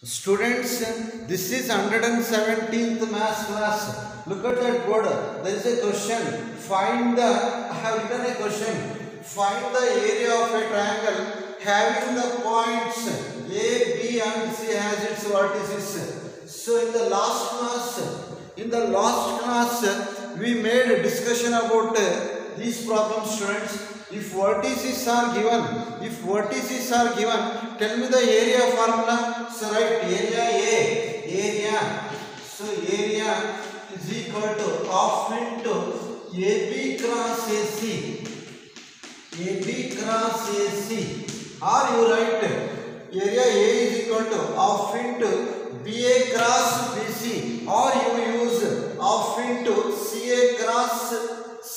Students, this is 117th maths class. Look at that board. There is a question. I have written a question. Find the area of a triangle having the points A, B and C as its vertices. So in the last class, we made a discussion about these problems, students. If vertices are given, tell me the area formula. So write area. So area is equal to half into AB cross AC. AB cross AC. Or you write area A is equal to half into BA cross BC. Or you use half into CA cross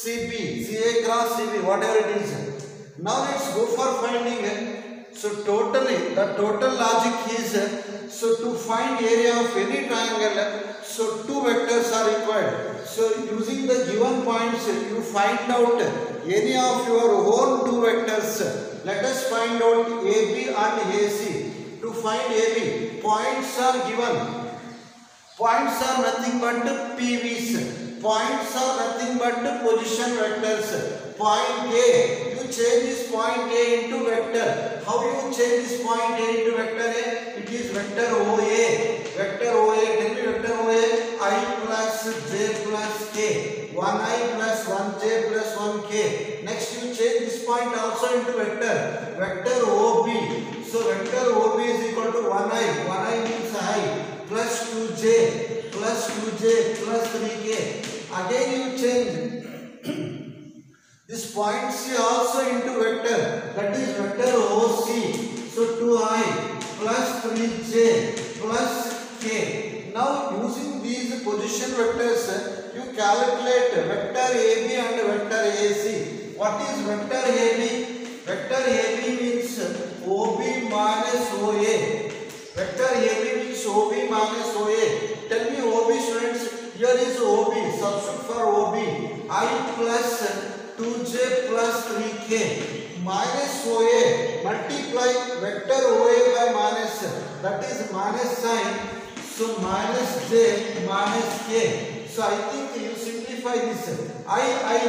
CB, whatever it is. Now let's go for finding. So the total logic is, so to find area of any triangle, so two vectors are required. So using the given points, you find out any of your own two vectors. Let us find out AB and AC. To find AB, points are given. Points are nothing but PVs. Points are nothing but position vectors. Point A, you change this point A into vector. How you change this point A into vector A? It is vector OA. Vector OA, tell me vector OA. I plus J plus K. 1I plus 1J plus 1K. Next you change this point also into vector. Vector OB. So vector OB is equal to 1I. 1I means I. Plus 2J plus 3K. Again you change this point C also into vector, that is vector OC. So 2I plus 3J plus K. Now using these position vectors, you calculate vector AB and vector AC. What is vector AB? Vector AB means OB minus OA. Vector AB means OB minus OA. Tell me OB, students. Here is OB. Substitute for OB. I plus 2J plus 3K minus OA. Multiply vector OA by minus. That is minus sign. So minus J minus K. So I think you simplify this. I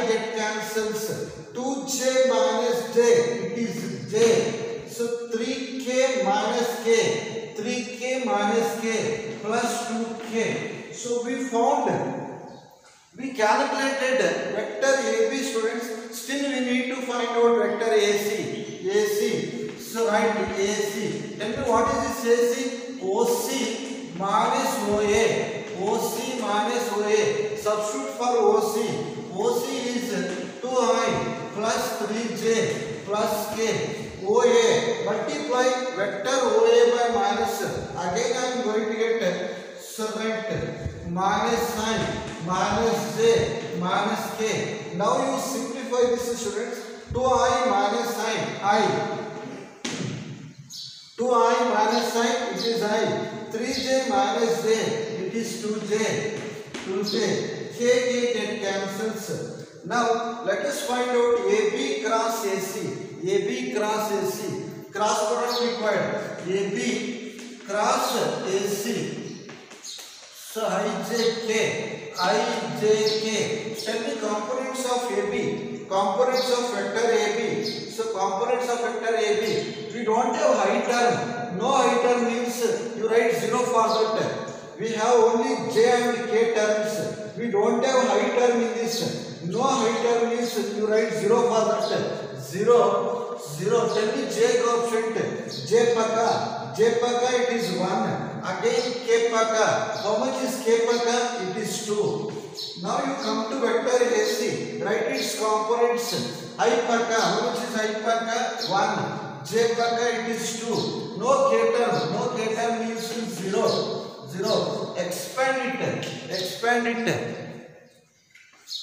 get cancels. 2J minus J. It is J. So 3K minus K. 3K minus K plus 2K. So we calculated vector AB, students. Still we need to find out vector AC. So write AC. Tell me what is this AC? OC minus OA. OC minus OA. Substitute for OC. OC is 2I plus 3J plus K. OA, multiply vector OA by minus. Again I am going to get, so write minus sign, minus J, minus K. Now you simplify this, students. 2I minus sign, I. 2I minus sign, it is I. 3J minus J, it is 2J. 2J. K get cancels. Now let us find out AB cross AC. AB cross AC. Cross product required. AB cross AC. So IJK. Tell me components of AB. Components of vector AB. So components of vector AB. We don't have high term. No high term means you write 0 for that. We have only J and K terms. We don't have high term in this. No high term means you write 0 for that. 0. Tell me J coefficient. J paka, it is 1. Again K paka. How much is K paka? It is 2. Now you come to vector AC. Write its components. I paka. How much is I paka? 1. J paka, it is 2. No K term. No K term means 0.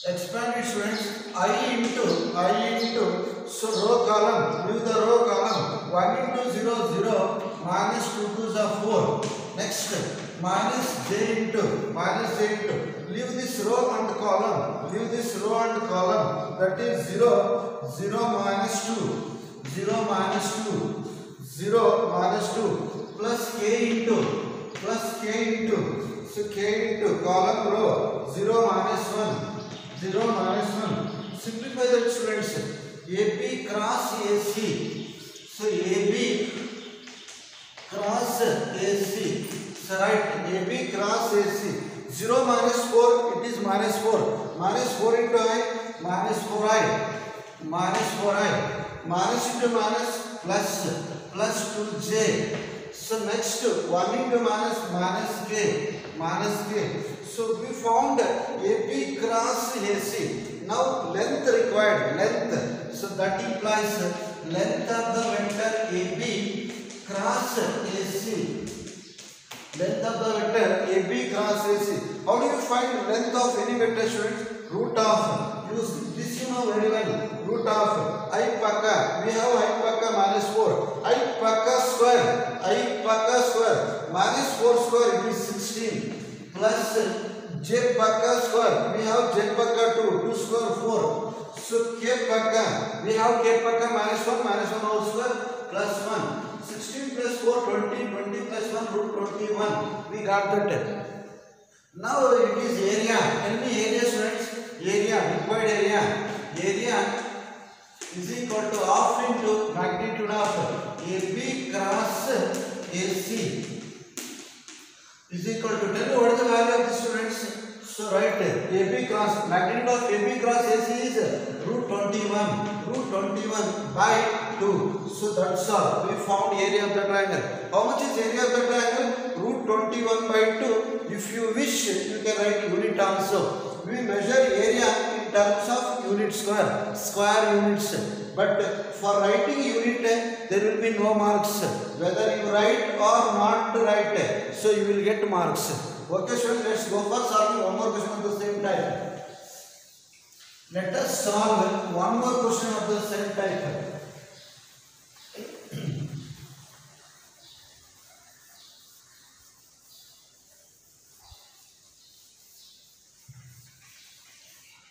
Expand it, students. I into, so row column, leave the row column. 1 into 0, 0, minus 2 2s are 4. Next, minus J into, leave this row and column, that is 0, 0 minus 2, 0 minus 2, plus K into, plus k into, so k into column row 0 minus 1, 0 minus 1. Simplify that, students. AB cross AC. So AB cross AC. So right, AB cross AC. 0 minus 4, it is minus 4. Minus 4 into I, minus 4i. Minus 4i. Minus into minus, plus. Plus 2j. So next, 1 into minus, minus k. Minus k. So we found AB cross AC. Now length required, length. So that implies length of the vector AB cross AC. Length of the vector AB cross AC. How do you find length of any vector, students? Root of, use this you know very well. Root of I pakka. We have I pakka minus 4. I pakka square. I pakka square. Minus 4 square, it is 16. Plus J pakka square. We have J pakka 2. 2 square 4. So K pakka. We have K pakka minus 1 whole square plus 1. 16 plus 4, 20. 20 plus 1, root 21. We got that. Now it is area. Tell me area, students. Area, required area. Area is equal to half into magnitude of AB cross AC is equal to, tell me what is the value of this, students? So write AB cross, magnitude of AB cross AC is root 21 by 2. So that's all. We found area of the triangle. How much is area of the triangle? Root 21 by 2. If you wish, you can write unit also. We measure area in terms of unit square units. But for writing unit, there will be no marks. Whether you write or not write, so you will get marks. Okay, students, let's go for solving one more question of the same type. Let us solve one more question of the same type.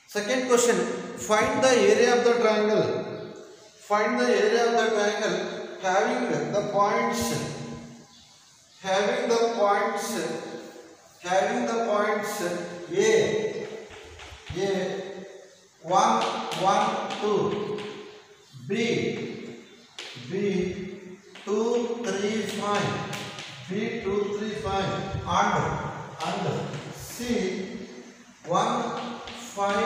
Second question, find the area of the triangle. Find the area of the triangle having the points A, 1, 1, 2, B, 2, 3, 5, B, 2, 3, 5, and C, 1, 5,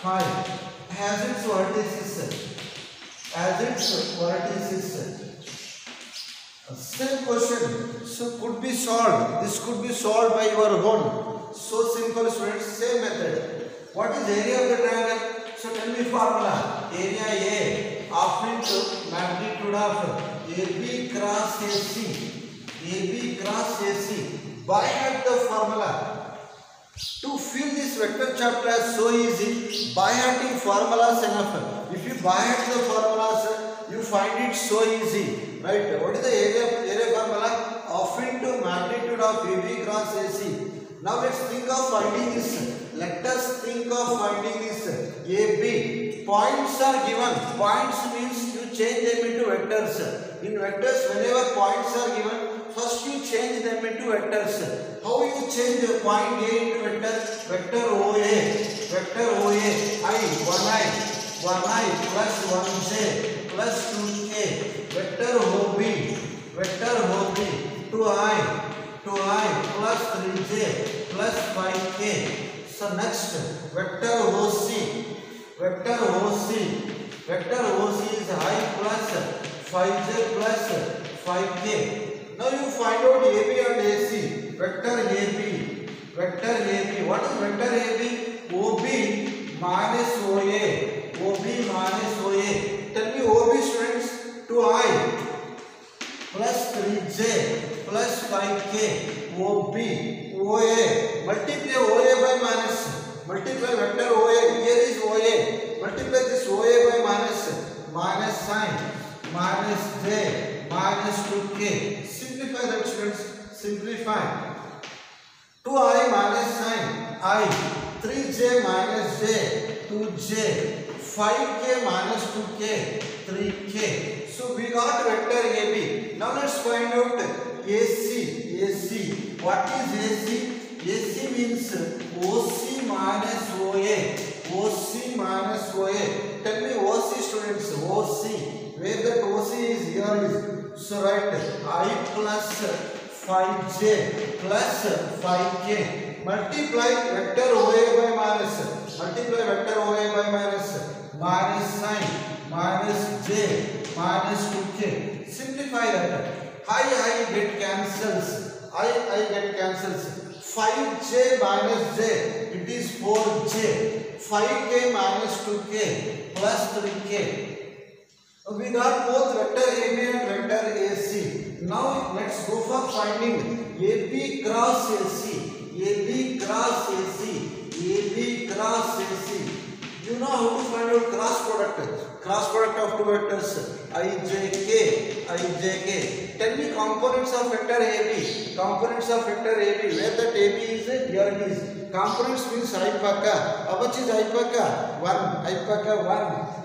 5 has its vertices. Same question, so could be solved. This could be solved by your own. So simple, students. Same method. What is area of the triangle? So tell me formula. Area A half into magnitude of AB cross AC. By heart the formula. To fill this vector chapter as so easy, by hearting formulas enough. If you by heart the formulas, you find it so easy, right? What is the area formula? Half into magnitude of AB cross AC. Now let's think of finding this. Let us think of finding this. AB points are given. Points means you change them into vectors. In vectors, whenever points are given, first you change them into vectors. How you change the point A into vector? Vector OA. I 1i plus 1j plus 2k. Vector OB 2i plus 3j plus 5k. So next, vector OC is I plus 5j plus 5k. Now you find out AB and AC. Vector AB. What is vector AB? OB minus OA. Tell me OB, students. 2i plus 3j plus 5k. OB OA. Multiply OA by minus. Multiply vector OA. Here is OA. Multiply this OA by minus sign. Minus j minus 2k. Simplify that, students. Simplify. 2i minus sign I. 3j minus j 2j. 5k minus 2k 3k. So we got vector AB. Now let's find out AC. AC. What is AC? AC means OC minus OA. OC minus OA. Tell me OC students. OC. Where that OC is, here is. So write I plus 5j plus 5k. Multiply vector OA by minus. Multiply vector OA by minus sign minus j minus 2k. Simplify that. I get cancels. I get cancels. 5j minus j, it is 4j. 5k minus 2k plus 3k. We got both vector AB and vector AC. Now let's go for finding AB cross AC. AB cross AC. AB cross AC. You know how to find out cross product. Cross product of two vectors ijk, ijk. Tell me components of vector AB. Components of vector AB. Where that AB is, here it is. Components means I paka. How much is I paka? 1. I paka 1.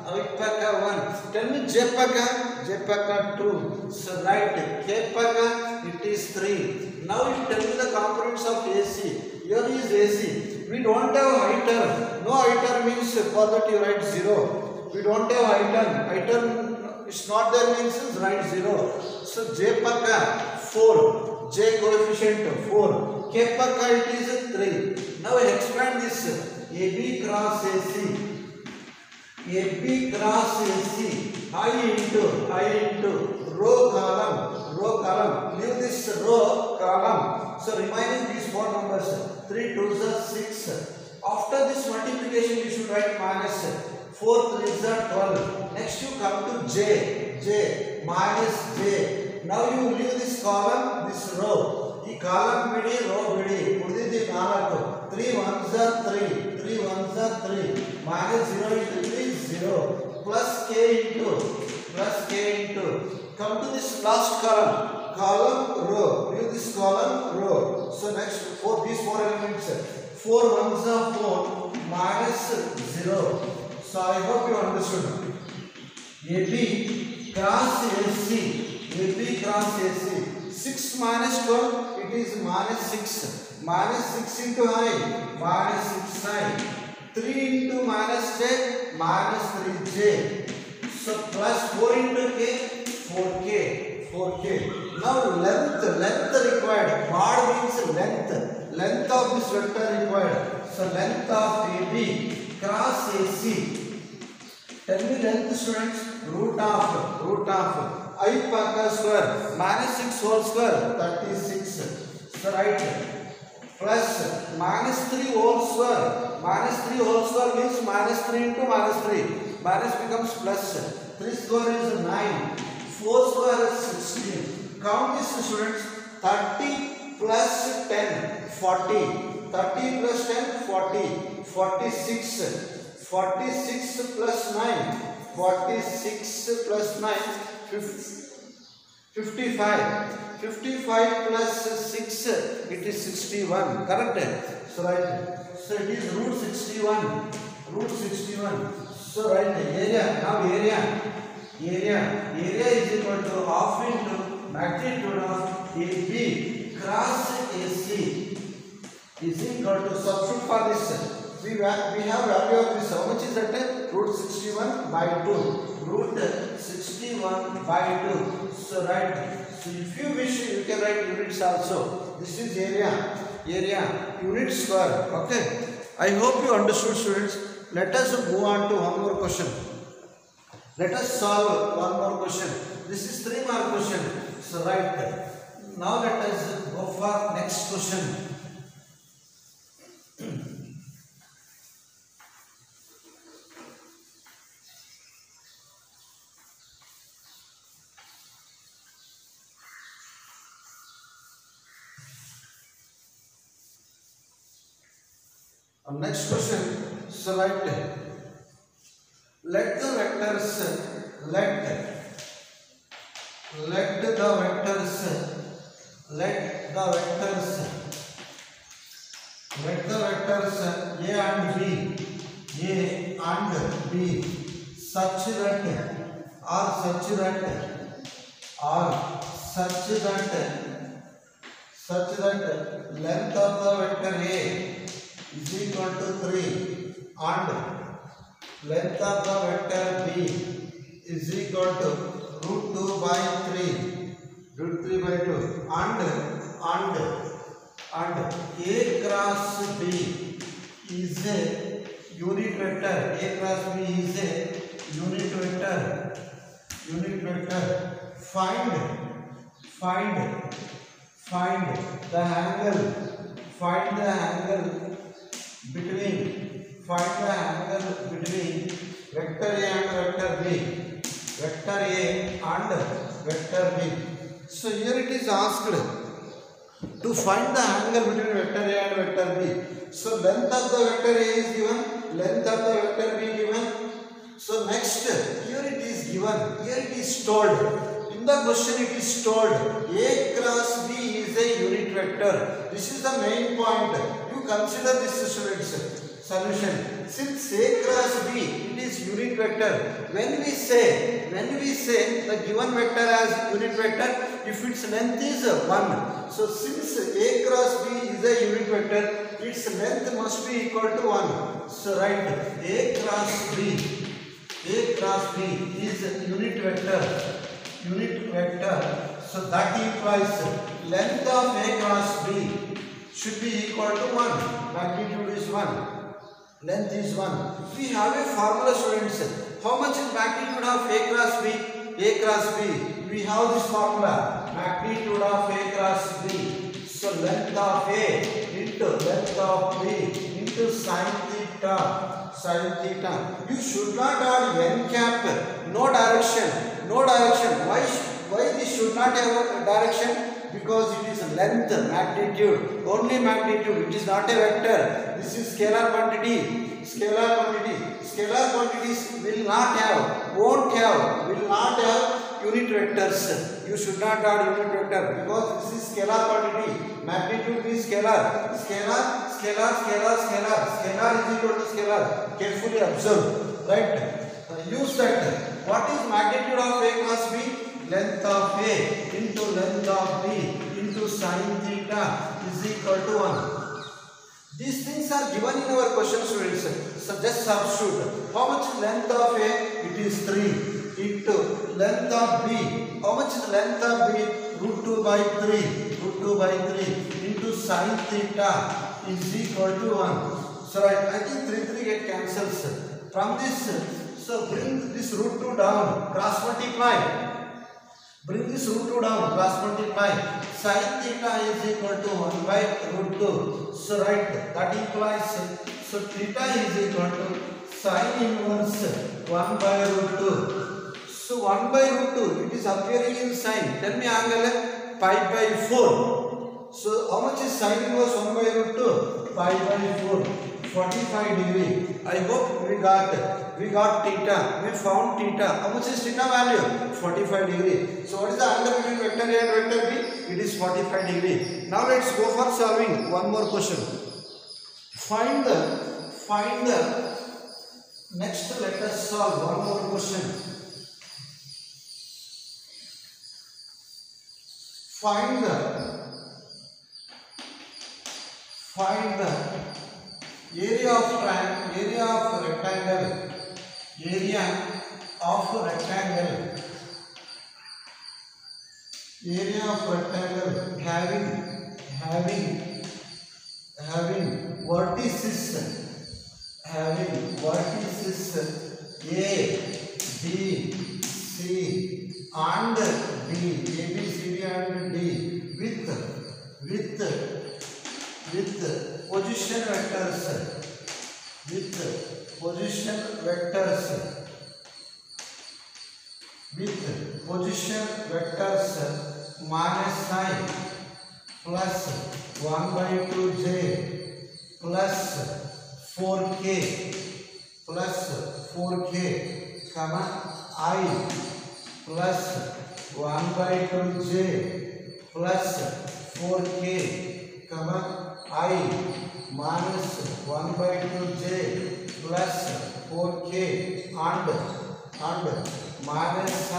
I paka 1. Tell me J paka. J paka 2. So right. K paka, it is 3. Now you tell me the components of AC. Here is AC. We don't have high term. No high term means for that you write 0. We don't have high term. High term is not there means write 0. So J paka 4. J coefficient 4. K paka it is 3. Now I expand this. AB cross AC. AB cross AC. I into row column. Leave this row column. So remaining these four numbers. 3 2s are 6. After this multiplication you should write minus. 4 3s are 12. Next you come to J minus J. Now you leave this column, this row. ಈ column ಬಿಡಿ rho ಬಿಡಿ ಉಳಿದಿದ್ದು 4. 3 1s are 3. 3 1s are 3. minus 0 is 0. plus k into. Come to this last column row. Leave this column row. So next for these 4 elements. 4 1s are 4. minus 0. So I hope you understood. AB cross AC. AB cross AC. 6 minus 12, it is minus 6. Minus 6 into I, minus 6i. 3 into minus j, minus 3j. So plus 4 into k, 4k. Now length required. Mod means length. Length of this vector required. So length of AB cross AC. Tell me length students. Root of I paka square minus 6 whole square 36. So right. Plus minus 3 whole square. Minus 3 whole square means minus 3 into minus 3. Minus becomes plus. 3 square is 9. 4 square is 16. Count this students. 30 plus 10 40. 30 plus 10 40. 46. 46 plus 9. 46 plus 9. 55. 55 plus 6, it is 61. Correct? So right. So it is root 61. So right. Area. Now area is equal to half into magnitude of AB cross AC is equal to substitute for this. We have value of this. How much is that? Root 61 by 2. Root 61 by 2. So right. So if you wish, you can write units also. This is area. Unit square. Okay. I hope you understood students. Let us move on to one more question. Let us solve one more question. This is 3 mark question. So right. Now let us go for next question. Next question. So right. Let the vectors A and B such that such that length of the vector A is equal to 3 and length of the vector B is equal to root 2 by 3 by 2 and A cross B is a unit vector. A cross B is a unit vector. Find the angle between vector A and vector B. So here it is asked to find the angle between vector A and vector B. So length of the vector A is given, length of the vector B given. So next, here it is given, here it is told. In the question it is told A cross B is a unit vector. This is the main point. You consider this, students. Solution. Since A cross B it is unit vector. When we say the given vector as unit vector, if its length is 1. So since A cross B is a unit vector, its length must be equal to 1. So write A cross B is a unit vector. So that implies length of A cross B should be equal to 1. Magnitude is 1. Length is 1. We have a formula, students. How much is magnitude of A cross B? We have this formula. Magnitude of A cross B. So length of A into length of B into sin theta. You should not add n cap. No direction. Why this should not have a direction? Because it is length, magnitude, only magnitude. It is not a vector. This is scalar quantity. Scalar quantities will not have unit vectors. You should not add unit vector because this is scalar quantity. Magnitude is scalar. Scalar is equal to scalar. Carefully observe. Right? Use that. What is magnitude of A cross B? Length of A into length of B into sin theta is equal to 1. These things are given in our question, students. So just substitute. How much is length of A? It is 3 into length of B. How much is length of B? Root 2 by 3 into sin theta is equal to 1. So I think 3 get cancels. From this, so bring this root 2 down, cross multiply. Bring this root 2 down, cross multiply. Sin theta is equal to 1 by root 2. So right, that implies, so theta is equal to sin inverse 1 by root 2. So 1 by root 2, it is appearing in sin. Tell me angle pi by 4. So how much is sin inverse 1 by root 2? Pi by 4. 45 degree. I hope we got theta. We found theta. How much is theta value? 45 degree. So what is the angle between vector A and vector B? It is 45 degree. Now let's go for solving one more question. Find the next. Let us solve one more question. Find the area of rectangle having vertices A, B, C and D, A, B, C, D and D with position vectors minus 9 plus 1 by 2j plus 4k comma I plus 1 by 2j plus 4k comma I minus 1 by 2j plus 4k and minus I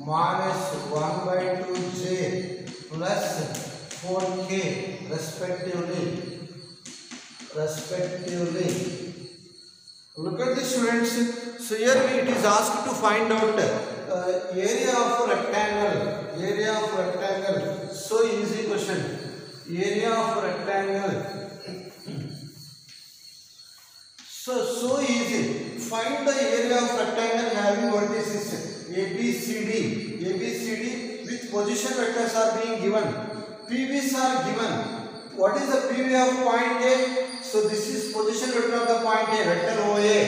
minus 1 by 2j plus 4k respectively. Look at this, students. So here it is asked to find out area of rectangle. So easy question. Area of rectangle. So easy. Find the area of rectangle having vertices ABCD with position vectors are being given. PVs are given. What is the PV of point A? So this is position vector of the point A, vector OA.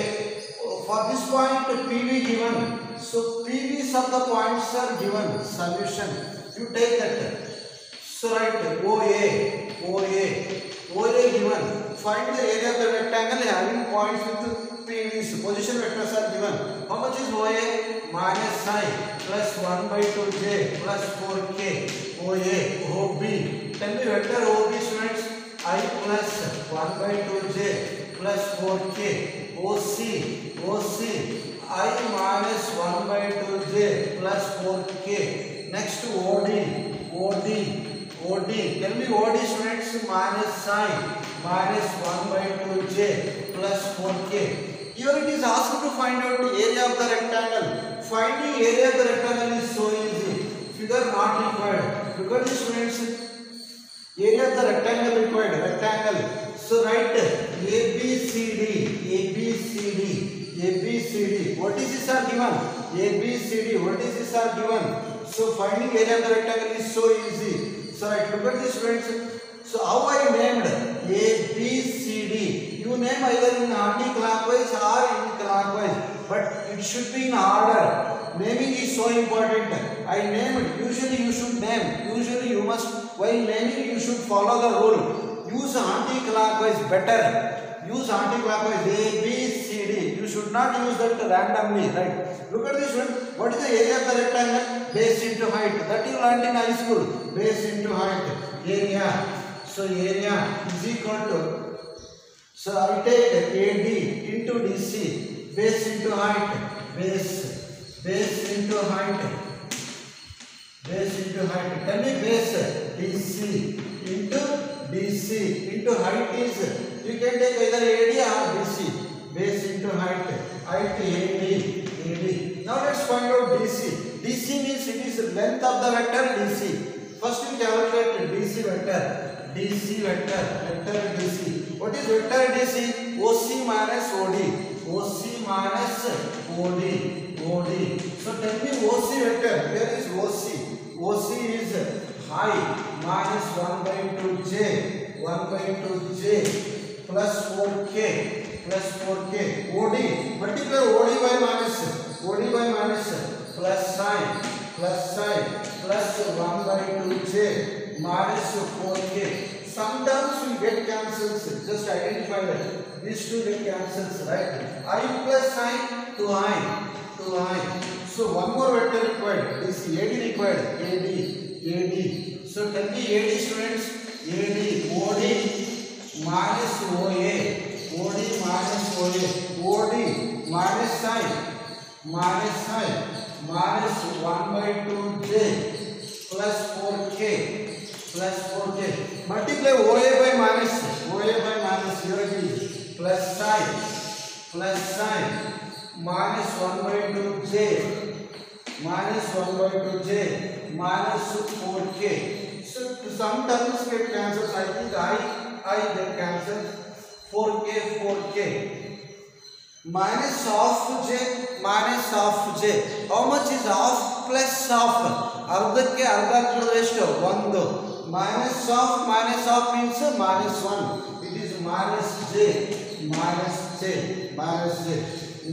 For this point PV given. So PVs of the points are given. Solution. You take that. So write OA given. Find the area of the rectangle having points with PVs. Position vectors are given. How much is OA? Minus I plus 1 by 2j plus 4k. OB. Tell me vector OB, students. I plus 1 by 2j plus 4k. OC. I minus 1 by 2j plus 4k. Next OD. Tell me OD, students. Minus I minus 1 by 2j plus 4k. Here it is asked to find out the area of the rectangle. Finding area of the rectangle is so easy. Figure not required. Look at this, students. Area of the rectangle required. So write ABCD. Vertices are given. ABCD. Vertices are given. So finding area of the rectangle is so easy. So right, look at this, friends. So how I named ABCD? You name either in anti-clockwise or in clockwise, but it should be in order. Naming is so important. I named. Usually you should name. Usually you must, while naming you should follow the rule. Use anti-clockwise better. Use anti-clockwise ABCD. You should not use that randomly, right? Look at this one. What is the area of the rectangle? Base into height. That you learned in high school. Base into height. Area. So area is equal to. So I take AD into DC. Base into height. Base into height. Tell me base DC into height is. You can take either AD or DC. Base into height. AD. Now let's find out DC. DC means it is length of the vector DC. First we calculate DC vector. Vector DC. What is vector DC? OC minus OD. So tell me OC vector. Here is OC. OC is height minus 1 by 2j plus 4k. OD. Multiply OD by minus plus sign plus 1 by 2j minus 4k. Sometimes we get cancels. Just identify that. These two get cancels, right? I plus sign to I. So one more vector required. This AD required. AD. So tell me AD, students. OD minus OA. OD minus sign minus 1 by 2j plus 4k. Multiply OA by minus. Here it is. Plus sign minus 1 by 2j minus 4k. So some terms get cancelled. I think I get cancelled. 4k. Minus half j. How much is half plus half? ಅರ್ಧಕ್ಕೆ ಅರ್ಧ ಕೂಡಿದ್ರೆ ಎಷ್ಟು? 1. Minus half means minus 1. It is minus j.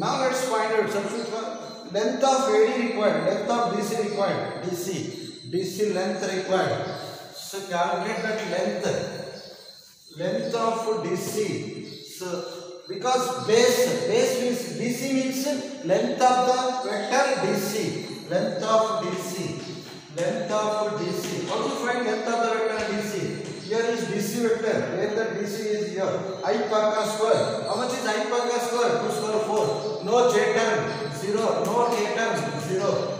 Now let's find out substitute length of AD required, length of DC required. DC length required. So calculate that length of DC. So because base means DC means length of the vector DC. Length of DC. How to find length of the vector DC? Here is DC vector. Where the DC is here. I paka square. How much is I paka square? 2 square 4. No j term 0. No k term 0.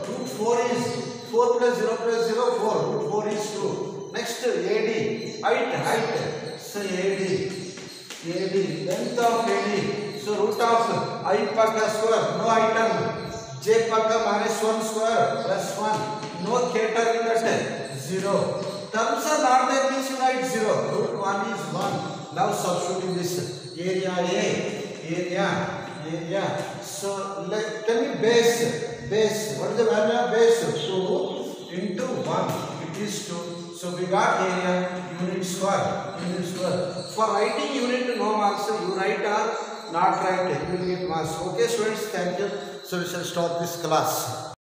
Root 4 is 4 plus 0 plus 0 4. Root 4 is 2. Next AD, height. So AD, length of AD. So root of I paka square, no item. J paka minus 1 square plus 1. No k term in that. 0. Terms are not there means you write 0. Root 1 is 1. Now substituting this area A, area. So tell me base. What is the value of base? 2 into 1. It is 2. So we got area unit square. For writing unit no marks. You write or not write. You will get marks. Okay students, thank you. So we shall stop this class.